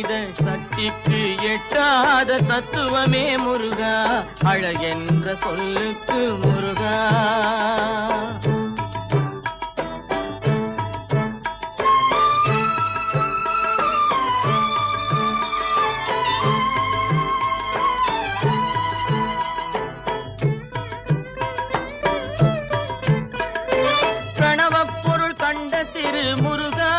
மனித சக்திக்கு எட்டாத தத்துவமே முருகா, அழகென்ற சொல்லுக்கு முருகா. பிரணவப் பொருள் கண்ட திரு முருகா,